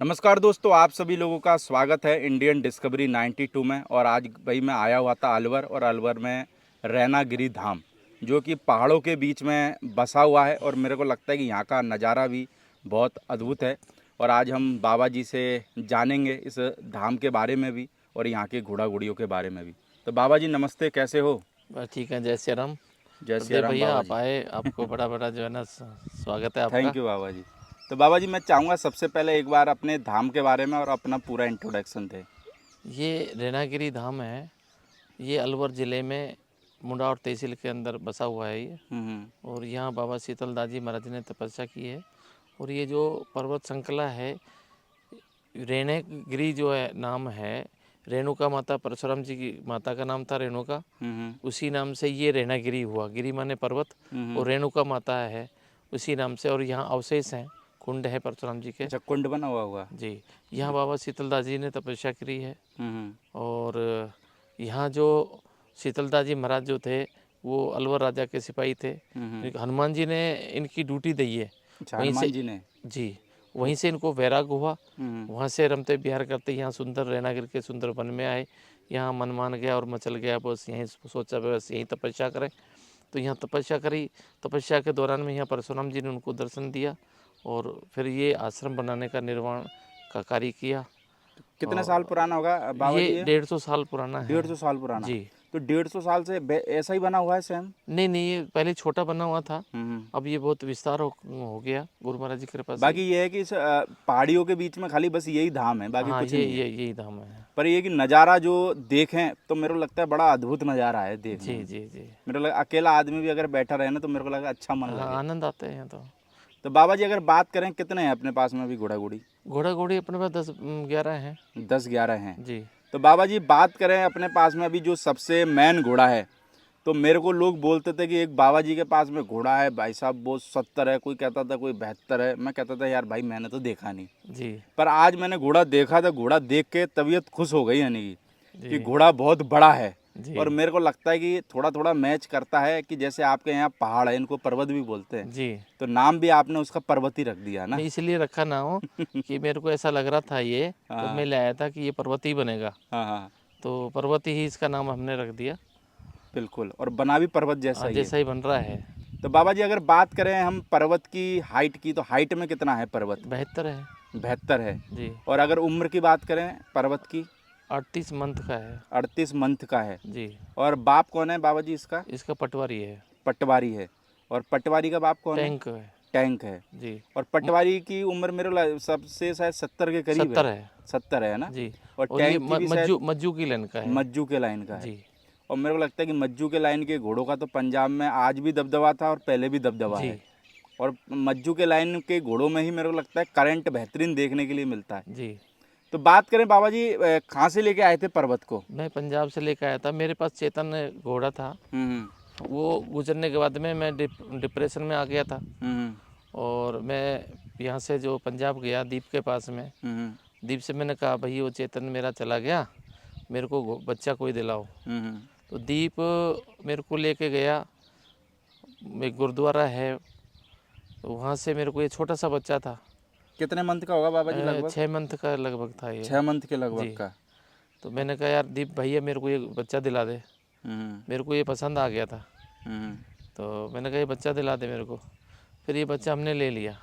नमस्कार दोस्तों, आप सभी लोगों का स्वागत है इंडियन डिस्कवरी 92 में। और आज भाई मैं आया हुआ था अलवर, और अलवर में रैनागिरी धाम जो कि पहाड़ों के बीच में बसा हुआ है, और मेरे को लगता है कि यहाँ का नज़ारा भी बहुत अद्भुत है। और आज हम बाबा जी से जानेंगे इस धाम के बारे में भी और यहाँ के घोड़ा घोड़ियों के बारे में भी। तो बाबा जी नमस्ते, कैसे हो? बस ठीक है। जय श्री राम। जय सिया प्रदीप राम भैया बाबा आप जी। आए, आपको बड़ा बड़ा जो है ना स्वागत है आपका। थैंक यू बाबा जी। तो बाबा जी मैं चाहूँगा सबसे पहले एक बार अपने धाम के बारे में और अपना पूरा इंट्रोडक्शन थे। ये रैनागिरी धाम है, ये अलवर ज़िले में मुंडावर तहसील के अंदर बसा हुआ है ये। हम्म। और यहाँ बाबा शीतलदास जी महाराज ने तपस्या की है। और ये जो पर्वत श्रृंखला है, रैनागिरी जो है नाम है, रेणुका माता परशुराम जी की माता का नाम था रेणुका, उसी नाम से ये रैनागिरी हुआ। गिरी माने पर्वत, और रेणुका माता है उसी नाम से। और यहाँ अवशेष हैं, कुंड है परशुराम जी के। अच्छा, कुंड बना हुआ होगा। जी, यहाँ बाबा शीतलदास जी ने तपस्या करी है। हम्म। और यहाँ जो शीतलदास जी महाराज जो थे वो अलवर राजा के सिपाही थे। हनुमान जी ने इनकी ड्यूटी दी है अच्छा, वहीं से। हनुमान जी ने। जी, वहीं से इनको वैराग हुआ। हम्म। वहाँ से रमते बिहार करते यहाँ सुंदर रैनागिरी के सुंदर वन में आए। यहाँ मन मान गया और मचल गया, बस यहीं सोचा बस यहीं तपस्या करें। तो यहाँ तपस्या करी। तपस्या के दौरान में यहाँ परशुराम जी ने उनको दर्शन दिया, और फिर ये आश्रम बनाने का निर्माण का कार्य किया। कितने साल पुराना होगा बाबा ये जी ये? 150 साल पुराना है। 150 साल पुराना। जी। तो 150 साल से ऐसा ही बना हुआ है सेम? नहीं नहीं, ये पहले छोटा बना हुआ था, हम्म। अब ये बहुत विस्तार हो गया गुरु महाराज जी की कृपा से। बाकी ये है कि इस पहाड़ियों के बीच में खाली बस यही धाम है, बाकी हाँ, कुछ नहीं है। यही धाम है। पर ये कि नज़ारा जो देखें तो मेरे को लगता है बड़ा अद्भुत नज़ारा है देखने जी में। जी जी। मेरे को लगा अकेला आदमी भी अगर बैठा रहे ना तो मेरे को लगा अच्छा मन हाँ, लगे। आनंद आता है यहाँ तो। तो बाबा जी अगर बात करें कितने हैं अपने पास में अभी घोड़ा घोड़ी? घोड़ा घोड़ी अपने पास 10-11 हैं। 10-11 हैं। जी। तो बाबा जी बात करें अपने पास में अभी जो सबसे मेन घोड़ा है, तो मेरे को लोग बोलते थे कि एक बाबा जी के पास में घोड़ा है भाई साहब, वो 70 है, कोई कहता था कोई 72 है। मैं कहता था यार भाई मैंने तो देखा नहीं। जी पर आज मैंने घोड़ा देखा था, घोड़ा देख के तबीयत खुश हो गई, यानी कि जी घोड़ा बहुत बड़ा है। जी और मेरे को लगता है कि थोड़ा थोड़ा मैच करता है कि जैसे आपके यहाँ पहाड़ है, इनको पर्वत भी बोलते हैं, जी। तो नाम भी आपने उसका पर्वत ही रख दिया ना। नहीं, इसलिए रखा ना हो कि मेरे को ऐसा लग रहा था ये, जब मैं ले आया था कि ये पर्वत ही बनेगा, हाँ हाँ, तो पर्वत ही इसका नाम हमने रख दिया। बिल्कुल। और बना भी पर्वत जैसा ही है। जैसा ही बन रहा है। तो बाबा जी अगर बात करें हम पर्वत की हाइट की, तो हाइट में कितना है पर्वत? 72 है। 72 है। जी। और अगर उम्र की बात करें पर्वत की? 38 मंथ का है। 38 मंथ का है। जी। और बाप कौन है बाबा जी इसका? इसका पटवारी है। पटवारी है। और पटवारी का बाप कौन है? टैंक है। टैंक है। जी। और पटवारी की उम्र सबसे शायद 70 के करीब 70 है। है। 70 है ना? जी। और और ये टैंक की भी शायद मज्जू की लाइन का है। मज्जू के लाइन का है। जी और मेरे को लगता है कि मज्जू के लाइन के घोड़ों का तो पंजाब में आज भी दबदबा था और पहले भी दबदबा जी है। और मज्जू के लाइन के घोड़ों में ही मेरे को लगता है करंट बेहतरीन देखने के लिए मिलता है। जी। तो बात करें बाबा जी, कहाँ से लेके आए थे पर्वत को? मैं पंजाब से लेकर आया था, मेरे पास चेतन घोड़ा था। हम्म। वो गुजरने के बाद में मैं डिप्रेशन में आ गया था। हम्म। और मैं यहाँ से जो पंजाब गया दीप के पास में, हम्म। दीप से मैंने कहा भाई वो चेतन मेरा चला गया, मेरे को बच्चा कोई दिलाओ। हम्म। तो दीप मेरे को लेके गया, एक गुरुद्वारा है, तो वहाँ से मेरे को ये छोटा सा बच्चा था। कितने मंथ का होगा बाबा जी लगभग? 6 मंथ का लगभग था ये। 6 मंथ के लगभग जी। का। तो मैंने कहा यार दीप भैया मेरे को ये बच्चा दिला दे, हम्म। मेरे को ये पसंद आ गया था। हम्म। तो मैंने कहा ये बच्चा दिला दे मेरे को। फिर ये बच्चा हमने ले लिया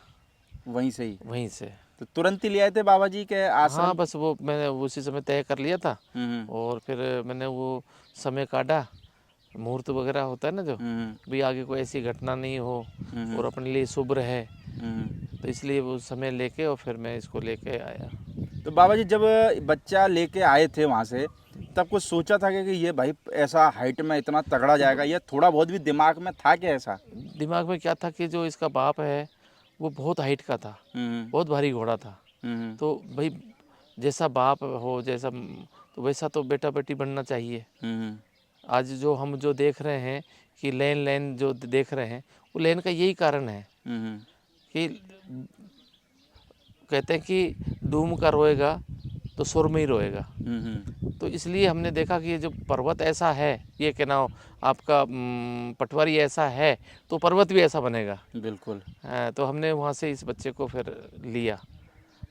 वहीं से ही? वहीं से। तो तुरंत ही ले आए थे बाबा जी के आश्रम? हाँ, बस वो मैंने उसी समय तय कर लिया था। हम्म। और फिर मैंने वो समय काटा, मुहूर्त वगैरह होता है ना जो, हम्म। भी आगे कोई ऐसी घटना नहीं हो हम्म। और अपने लिए शुभ रहे, हम्म। तो इसलिए वो समय लेके और फिर मैं इसको लेके आया। तो बाबा जी जब बच्चा लेके आए थे वहाँ से, तब कुछ सोचा था कि ये भाई ऐसा हाइट में इतना तगड़ा जाएगा, या थोड़ा बहुत भी दिमाग में था क्या ऐसा? दिमाग में क्या था कि जो इसका बाप है वो बहुत हाइट का था, बहुत भारी घोड़ा था। हम्म। तो भाई जैसा बाप हो, जैसा तो वैसा तो बेटा बेटी बनना चाहिए। हम्म। आज जो हम जो देख रहे हैं कि लेन लेन जो देख रहे हैं, वो लेन का यही कारण है हम्म। कि कहते हैं कि डूम का रोएगा तो सुर में ही रोएगा। हम्म। तो इसलिए हमने देखा कि ये जो पर्वत ऐसा है, ये क्या नाम आपका पटवारी ऐसा है, तो पर्वत भी ऐसा बनेगा। बिल्कुल। तो हमने वहाँ से इस बच्चे को फिर लिया।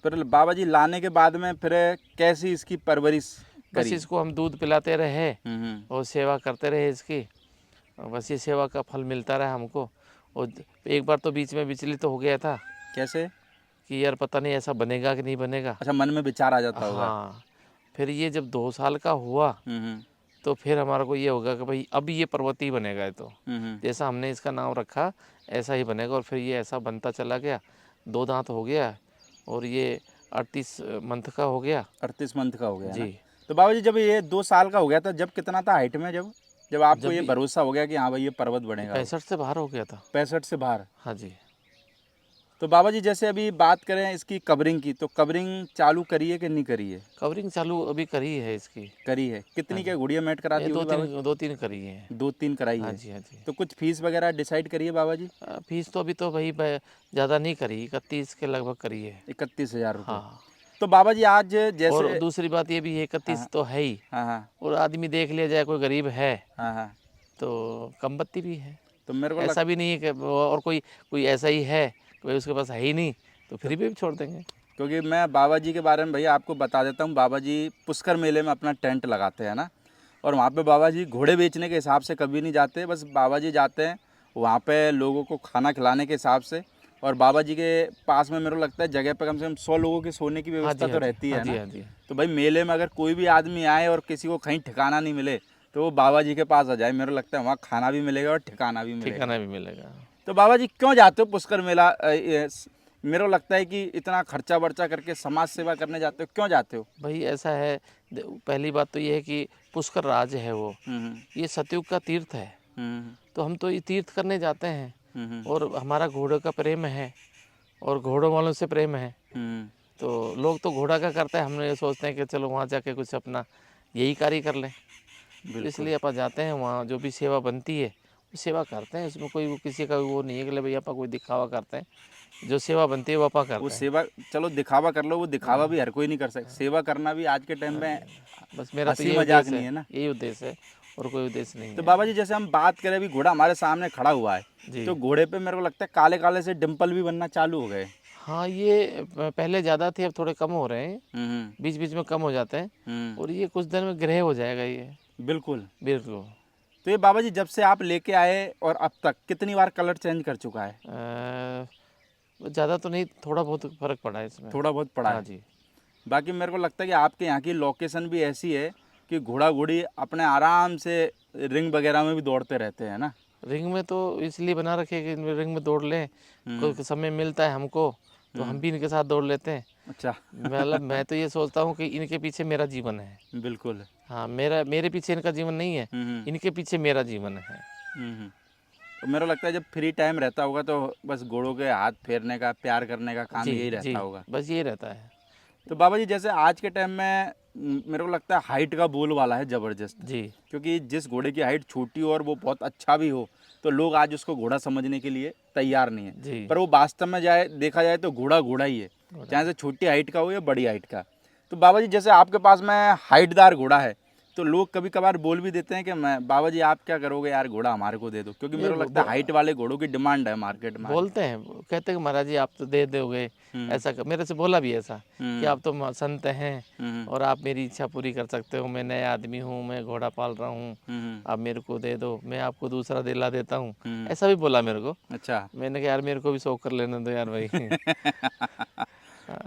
फिर बाबा जी लाने के बाद में फिर कैसी इसकी परवरिश बस करी? इसको हम दूध पिलाते रहे हम्म। और सेवा करते रहे इसकी, और बस ये सेवा का फल मिलता रहा हमको। और एक बार तो बीच में विचलित हो गया था कैसे? कि यार पता नहीं ऐसा बनेगा कि नहीं बनेगा। अच्छा, मन में विचार आ जाता होगा। हाँ, फिर ये जब 2 साल का हुआ हम्म। तो फिर हमारे को ये होगा कि भाई अब ये पर्वत ही बनेगा ये तो, हम्म। जैसा हमने इसका नाम रखा ऐसा ही बनेगा। और फिर ये ऐसा बनता चला गया, 2 दांत हो गया और ये 38 मंथ का हो गया 38 मंथ का हो गया ना? जी। तो बाबा जी जब ये 2 साल का हो गया था, जब कितना था हाइट में, जब जब आपको जब ये भी भरोसा हो गया कि हाँ भाई ये पर्वत बनेगा? 65 से बाहर हो गया था। 65 से बाहर। हाँ जी। तो बाबा जी जैसे अभी बात करें इसकी कवरिंग की, तो कवरिंग चालू करी है कि नहीं करी है? कवरिंग चालू अभी करी है इसकी। करी है। कितनी क्या गुड़िया मेट कराती ये होगी बाबा जी? 2-3 करी है। 2-3 कराई हाँ है। जी, हाँ जी। तो कुछ फीस वगैरह डिसाइड करी है बाबा जी? फीस तो अभी तो भाई ज़्यादा नहीं करी, 31 के लगभग करी है। 31,000 रुपये। हाँ, तो बाबा जी आज और जैसे दूसरी बात ये भी है 31 तो है ही, हाँ हाँ और आदमी देख लिया जाए कोई गरीब है हाँ हाँ, तो कम बत्ती भी है। तो मेरे को ऐसा भी नहीं है कि और कोई कोई ऐसा ही है कि भाई उसके पास है ही नहीं तो फ्री भी छोड़ देंगे। क्योंकि मैं बाबा जी के बारे में भैया आपको बता देता हूँ। बाबा जी पुष्कर मेले में अपना टेंट लगाते हैं ना, और वहाँ पे बाबा जी घोड़े बेचने के हिसाब से कभी नहीं जाते। बस बाबा जी जाते हैं वहाँ पे लोगों को खाना खिलाने के हिसाब से। और बाबा जी के पास में मेरे को लगता है जगह पे कम से कम 100 लोगों के सोने की हाँ व्यवस्था जी, तो हाँ जी, रहती हाँ है जी, ना। हाँ जी। तो भाई मेले में अगर कोई भी आदमी आए और किसी को कहीं ठिकाना नहीं मिले तो वो बाबा जी के पास आ जाए, मेरे को लगता है वहाँ खाना भी मिलेगा और ठिकाना भी मिलेगा। ठिकाना भी मिलेगा। तो बाबा जी क्यों जाते हो पुष्कर मेला? मेरे को लगता है कि इतना खर्चा वर्चा करके समाज सेवा करने जाते हो, क्यों जाते हो? भाई ऐसा है, पहली बात तो ये है कि पुष्कर राज है वो, हम्म ये सतयुग का तीर्थ है, हम्म तो हम तो ये तीर्थ करने जाते हैं। हम्म और हमारा घोड़ों का प्रेम है और घोड़ों वालों से प्रेम है, हम्म, तो लोग तो घोड़ा का करते हैं, हम ये सोचते हैं कि चलो वहाँ जाके कुछ अपना यही कार्य कर लें। तो बिल्कुल। इसलिए अपन जाते हैं वहाँ, जो भी सेवा बनती है वो सेवा करते हैं। उसमें कोई किसी का वो नहीं है कि ले भैया अपन कोई दिखावा करते हैं, जो सेवा बनती है वो अपन वो करते हैं। सेवा चलो दिखावा कर लो, वो दिखावा भी हर कोई नहीं कर सकता। सेवा करना भी आज के टाइम में बस मेरा तो हंसी ये मजाक उद्देश्य नहीं है ना। यही उद्देश्य है और कोई उद्देश्य नहीं तो है। बाबा जी जैसे हम बात करें, अभी घोड़ा हमारे सामने खड़ा हुआ है, जी। तो घोड़े पे मेरे को लगता है काले काले से डिम्पल भी बनना चालू हो गए। हाँ, ये पहले ज़्यादा थे, अब थोड़े कम हो रहे हैं, बीच बीच में कम हो जाते हैं, और ये कुछ दिन में ग्रे हो जाएगा ये। बिल्कुल। बिल्कुल। तो ये बाबा जी जब से आप लेके आए और अब तक कितनी बार कलर चेंज कर चुका है? ज़्यादा तो नहीं, थोड़ा बहुत फर्क पड़ा है इसमें। थोड़ा बहुत पड़ा हाँ है। जी। बाकी मेरे को लगता है कि आपके यहाँ की लोकेशन भी ऐसी है कि घोड़ा घोड़ी अपने आराम से रिंग वगैरह में भी दौड़ते रहते हैं ना। रिंग में तो इसलिए बना रखे कि रिंग में दौड़ लें, कोई समय मिलता है हमको तो हम भी इनके साथ दौड़ लेते हैं। अच्छा। मतलब मैं तो ये सोचता हूँ कि इनके पीछे मेरा जीवन है। बिल्कुल। हाँ, मेरे पीछे इनका जीवन नहीं है, इनके पीछे मेरा जीवन है। तो मेरे को लगता है जब फ्री टाइम रहता होगा तो बस घोड़ों के हाथ फेरने का, प्यार करने का काम जी यही जी, रहता होगा। बस यही रहता है। तो बाबा जी जैसे आज के टाइम में मेरे को लगता है हाइट का बोल वाला है ज़बरदस्त। जी क्योंकि जिस घोड़े की हाइट छोटी हो और वो बहुत अच्छा भी हो तो लोग आज उसको घोड़ा समझने के लिए तैयार नहीं है। जी। पर वो वास्तव में देखा जाए तो घोड़ा घोड़ा ही है, चाहे से छोटी हाइट का हो या बड़ी हाइट का। तो बाबा जी जैसे आपके पास में हाइटदार घोड़ा है तो लोग कभी कभार बोल भी देते हैं कि मैं बाबा जी आप क्या करोगे यार, घोड़ा हमारे को दे दो, क्योंकि मेरे को लगता है हाइट वाले घोड़ों की डिमांड है मार्केट में। बोलते हैं, कहते हैं कि महाराज जी आप तो दे दोगे, ऐसा मेरे से बोला भी ऐसा कि आप तो संत हैं और आप मेरी इच्छा पूरी कर सकते हो, मैं नया आदमी हूँ, मैं घोड़ा पाल रहा हूँ, आप मेरे को दे दो, मैं आपको दूसरा दिला देता हूँ, ऐसा भी बोला मेरे को। अच्छा। मैंने कहा यार मेरे को भी शौक कर लेने दो यार भाई।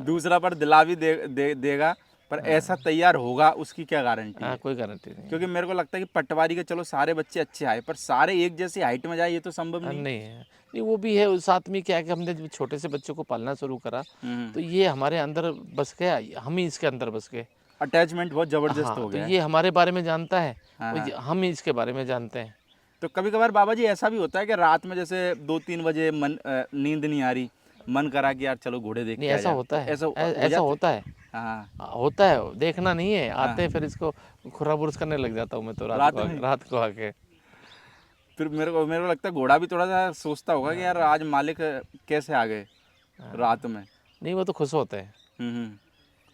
दूसरा पर दिला भी देगा, पर ऐसा तैयार होगा उसकी क्या गारंटी हाँ, है? कोई गारंटी नहीं। क्योंकि मेरे को लगता है कि पटवारी के चलो सारे बच्चे अच्छे आए पर सारे एक जैसी हाइट में जाए ये तो संभव नहीं। नहीं है, नहीं वो भी है। उस साथ में क्या है कि हमने जब छोटे से बच्चों को पालना शुरू करा तो ये हमारे अंदर बस गया, हम ही इसके अंदर बस गए। अटैचमेंट बहुत जबरदस्त हाँ, हो तो गया है। ये हमारे बारे में जानता है हाँ, और हम ही इसके बारे में जानते हैं। तो कभी कभार बाबा जी ऐसा भी होता है कि रात में जैसे 2-3 बजे नींद नहीं आ रही, मन करा कि यार चलो घोड़े देख नहीं, के आ ऐसा जाए। होता है, ऐसा ऐसा होता है। हाँ। होता है, देखना नहीं है, आते हैं फिर इसको खुराबुर्स करने लग जाता हूँ मैं तो रात में? रात को आके। फिर मेरे को लगता है घोड़ा भी थोड़ा सा सोचता होगा कि यार आज मालिक कैसे आ गए रात में। नहीं, वो तो खुश होते हैं।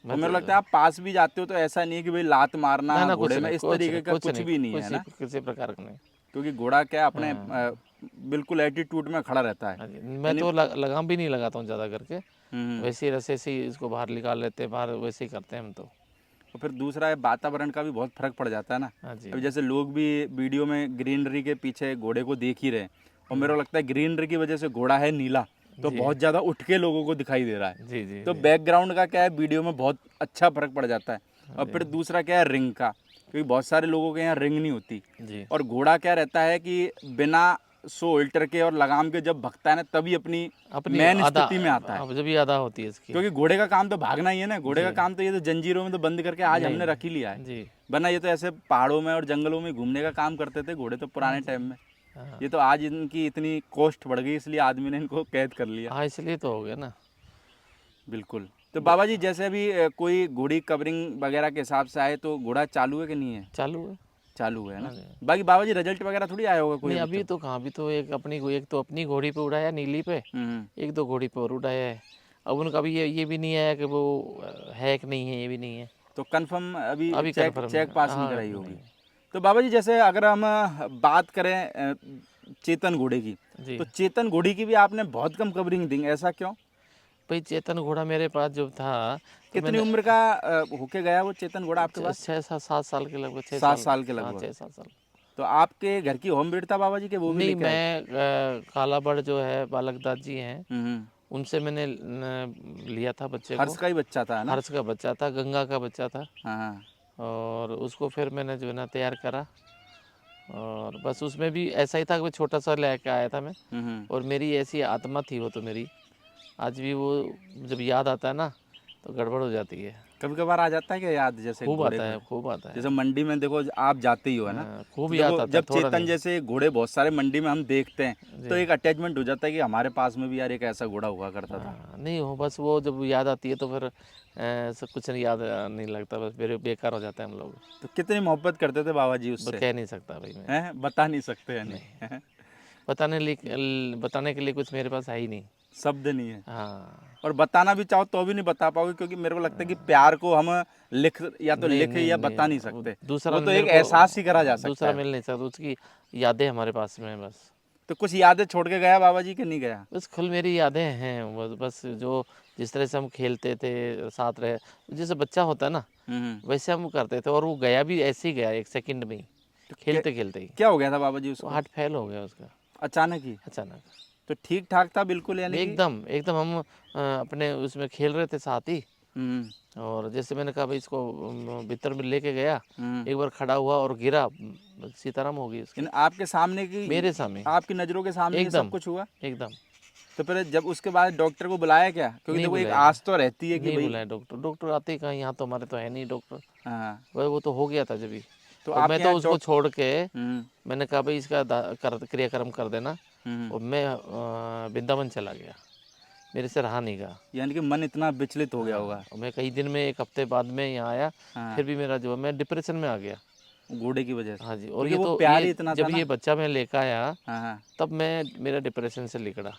और मेरे को लगता है आप पास भी जाते हो तो ऐसा नहीं है कि भाई लात मारना ना कुछ घोड़े में, नहीं, इस तरीके का कुछ भी नहीं है ना। किसी प्रकार का नहीं। क्योंकि घोड़ा क्या अपने बिल्कुल एटीट्यूड में खड़ा रहता है। हाँ जी, मैं तो लगाम भी नहीं लगाता हूँ ज़्यादा करके, वैसे ही रस्से से ही इसको बाहर निकाल लेते हैं, बाहर वैसे ही करते हैं हम तो। और फिर दूसरा है वातावरण का भी बहुत फर्क पड़ जाता है ना। हाँ जी, अभी जैसे लोग भी वीडियो में ग्रीनरी के पीछे घोड़े को देख ही रहे हैं, और मेरे को लगता है ग्रीनरी की वजह से घोड़ा है नीला तो जी। बहुत ज़्यादा उठ के लोगों को दिखाई दे रहा है। जी जी तो जी बैकग्राउंड का क्या है, वीडियो में बहुत अच्छा फर्क पड़ जाता है। और फिर दूसरा क्या है, रिंग का, क्योंकि बहुत सारे लोगों के यहाँ रिंग नहीं होती। जी। और घोड़ा क्या रहता है कि बिना सो अल्टर के और लगाम के जब भगता है ना, तभी अपनी अपनी मेन आधा, स्थिति में आता है। अब जब ये आधा होती है इसकी। क्योंकि घोड़े का काम तो भागना ही है ना, घोड़े का जी। काम तो ये तो जंजीरों में तो बंद करके आज नहीं, हमने रख ही लिया है। जी। वरना ये तो ऐसे पहाड़ों में और जंगलों में घूमने का काम करते थे घोड़े तो पुराने टाइम में। हाँ ये तो आज इनकी इतनी कॉस्ट बढ़ गई, इसलिए आदमी ने इनको कैद कर लिया। हाँ, इसलिए तो हो गया ना। बिल्कुल। तो बाबा जी जैसे अभी कोई घोड़ी कवरिंग वगैरह के हिसाब से आए तो घोड़ा चालू है कि नहीं है? चालू है। चालू है ना। हाँ जी। बाकी बाबा जी रिजल्ट वगैरह थोड़ी आया होगा कोई नहीं, अभी अभी तक? तो कहाँ, अभी तो एक तो अपनी घोड़ी पे उड़ाया नीली पे, एक दो घोड़ी पे और उड़ाया है। अब उनका भी ये भी नहीं आया कि वो है कि नहीं है, ये भी नहीं है। तो कंफर्म अभी अभी चेक कन्फर्म चेक पास नहीं हाँ कराई होगी। नहीं। तो बाबा जी जैसे अगर हम बात करें चेतन घोड़े की, जी। तो चेतन घोड़ी की भी आपने बहुत कम कवरिंग दी, ऐसा क्यों? भाई चेतन घोड़ा मेरे पास जो था तो कितनी मैंने उम्र का होके गया वो चेतन घोड़ा आपके पास? 6 7 साल के लगभग, 7 साल के हाँ लगभग। 6 7 साल। तो आपके घर की होम ब्रीड था बाबा जी के, वो भी नहीं, लेके आए? मैं काला बड़ जो है बालक दास जी हैं, हम्म। उनसे मैंने लिया था बच्चे हर्ष को। का ही बच्चा था, है ना? हर्ष का बच्चा था, गंगा का बच्चा था, हाँ हाँ। और उसको फिर मैंने जो है ना तैयार करा, और बस उसमें भी ऐसा ही था कि छोटा सा लेके आया था मैं। और मेरी ऐसी आत्मा थी वो, तो मेरी आज भी वो जब याद आता है ना तो गड़बड़ हो जाती है। कभी कभार आ जाता है क्या याद, जैसे खूब घोड़े आता को? है, खूब आता है। जैसे मंडी में देखो आप जाते ही हो, है ना? हाँ, खूब तो याद देखो आता है, जब थोड़ा चेतन नहीं। जैसे घोड़े बहुत सारे मंडी में हम देखते हैं, तो जी। एक अटैचमेंट हो जाता है कि हमारे पास में भी यार एक ऐसा घोड़ा हुआ करता था। हाँ, नहीं हो, बस वो जब याद आती है तो फिर सब कुछ नहीं याद नहीं लगता, बस फिर बेकार हो जाता है हम लोग। तो कितनी मोहब्बत करते थे बाबा जी उससे, कह नहीं सकता भाई मैं। हैं? बता नहीं सकते हैं, नहीं, नहीं हैं? बताने के लिए कुछ मेरे पास है ही नहीं। शब्द नहीं है। हाँ। और बताना भी चाहो तो भी नहीं बता पाओगे, क्योंकि मेरे को लगता है कि प्यार को हम लिख या तो नहीं लिख नहीं या नहीं, बता नहीं वो सकते। दूसरा वो तो मेरे एक को, एहसास ही करा जा सकता दूसरा है। मिल नहीं सकता, उसकी यादें हमारे पास में है बस। तो कुछ यादें छोड़ के गया बाबा जी कि नहीं गया? बस खुल मेरी यादें हैं, बस जो जिस तरह से हम खेलते थे, साथ रहे, जैसे बच्चा होता है ना वैसे हम करते थे, और वो गया भी ऐसे ही गया, 1 सेकंड में ही, तो खेलते खेलते ही। क्या हो गया था बाबा जी वो उसको? हार्ट फेल हो गया उसका अचानक ही? अचानक। तो ठीक ठाक था बिल्कुल, यानी कि? एकदम एकदम, हम अपने उसमें खेल रहे थे साथ ही, और जैसे मैंने कहा भाई इसको भीतर में लेके गया, एक बार खड़ा हुआ और गिरा, सीताराम हो गई उसकी। आपके सामने की, मेरे सामने आपकी नज़रों के सामने ये सब एकदम कुछ हुआ? एकदम। तो फिर जब उसके बाद डॉक्टर को बुलाया क्या? क्योंकि नहीं देखो एक बुलाया, आस तो रहती है कि नहीं भाई। बुलाया डॉक्टर, डॉक्टर आते ही कहाँ, यहाँ तो हमारे तो है नहीं डॉक्टर। हाँ। वो तो हो गया था जब ही। तो और मैं आपके तो यहाँ उसको छोड़ के, हम्म मैंने कहा भाई इसका क्रियाक्रम कर देना, हम्म। और मैं वृंदावन चला गया, मेरे से रहा नहीं गया। यानी कि मन इतना विचलित हो गया हाँ, होगा। और मैं कई दिन में, 1 हफ्ते बाद में यहाँ आया, हाँ। फिर भी मेरा जो है, मैं डिप्रेशन में आ गया। घोड़े की वजह से? हाँ जी, और क्योंकि ये वो तो प्यार ही ये इतना था जब ना। ये बच्चा मैं लेकर आया, हाँ हाँ। तब मैं मेरा डिप्रेशन से निकला,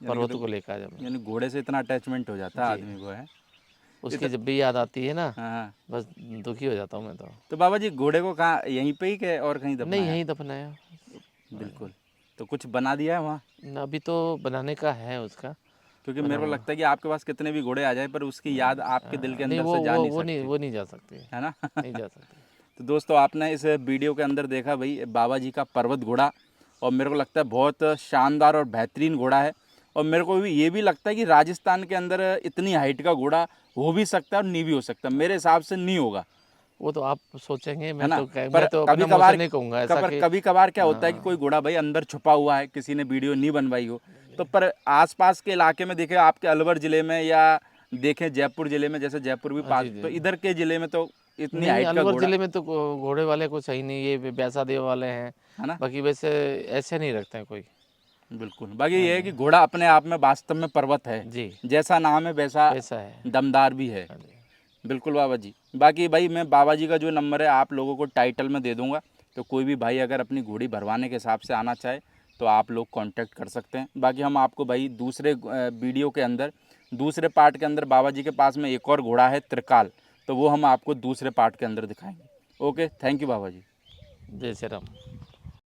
पर्वत को लेकर आया जब मैं। यानी घोड़े से इतना अटैचमेंट हो जाता है जी, आदमी को, है? उसकी जब भी याद आती है ना, हाँ हाँ। बस दुखी हो जाता हूँ मैं तो। तो बाबा जी घोड़े को कहाँ, यहीं पे ही के और कहीं नहीं, दफनाया? यहीं दफनाया। बिल्कुल। तो कुछ बना दिया है वहाँ? ना, अभी तो बनाने का है उसका। क्योंकि मेरे को लगता है कि आपके पास कितने भी घोड़े आ जाए पर उसकी याद आपके दिल के नहीं, अंदर से जा नहीं सकती, वो नहीं जा सकती, है ना? नहीं जा सकती। तो दोस्तों आपने इस वीडियो के अंदर देखा भाई बाबा जी का पर्वत घोड़ा, और मेरे को लगता है बहुत शानदार और बेहतरीन घोड़ा है। और मेरे को भी ये भी लगता है कि राजस्थान के अंदर इतनी हाइट का घोड़ा हो भी सकता है और नहीं भी हो सकता। मेरे हिसाब से नहीं होगा, वो तो आप सोचेंगे, है मैं ना? तो पर मैं तो कभी अपने मुंह से कभार नहीं कहूँगा ऐसा कि कभी कभार क्या होता है कि कोई घोड़ा भाई अंदर छुपा हुआ है, किसी ने वीडियो नहीं बनवाई हो, तो पर आसपास के इलाके में देखें, आपके अलवर ज़िले में या देखें जयपुर ज़िले में, जैसे जयपुर भी पास, जी जी। तो इधर के ज़िले में तो इतनी नहीं, हाइट का अलवर घोड़ा, ज़िले में तो घोड़े वाले कुछ है ही नहीं, ये ब्यासा देव वाले हैं, है ना? बाकी वैसे ऐसे नहीं रखते हैं कोई। बिल्कुल। बाकी ये है कि घोड़ा अपने आप में वास्तव में पर्वत है, जी, जैसा नाम है वैसा ऐसा है। दमदार भी है। हाँ जी। बिल्कुल बाबा जी। बाकी भाई मैं बाबा जी का जो नंबर है आप लोगों को टाइटल में दे दूंगा, तो कोई भी भाई अगर अपनी घोड़ी भरवाने के हिसाब से आना चाहे तो आप लोग कांटेक्ट कर सकते हैं। बाकी हम आपको भाई दूसरे वीडियो के अंदर, दूसरे पार्ट के अंदर बाबा जी के पास में एक और घोड़ा है त्रिकाल, तो वो हम आपको दूसरे पार्ट के अंदर दिखाएंगे। ओके, थैंक यू बाबा जी। जय श्री राम।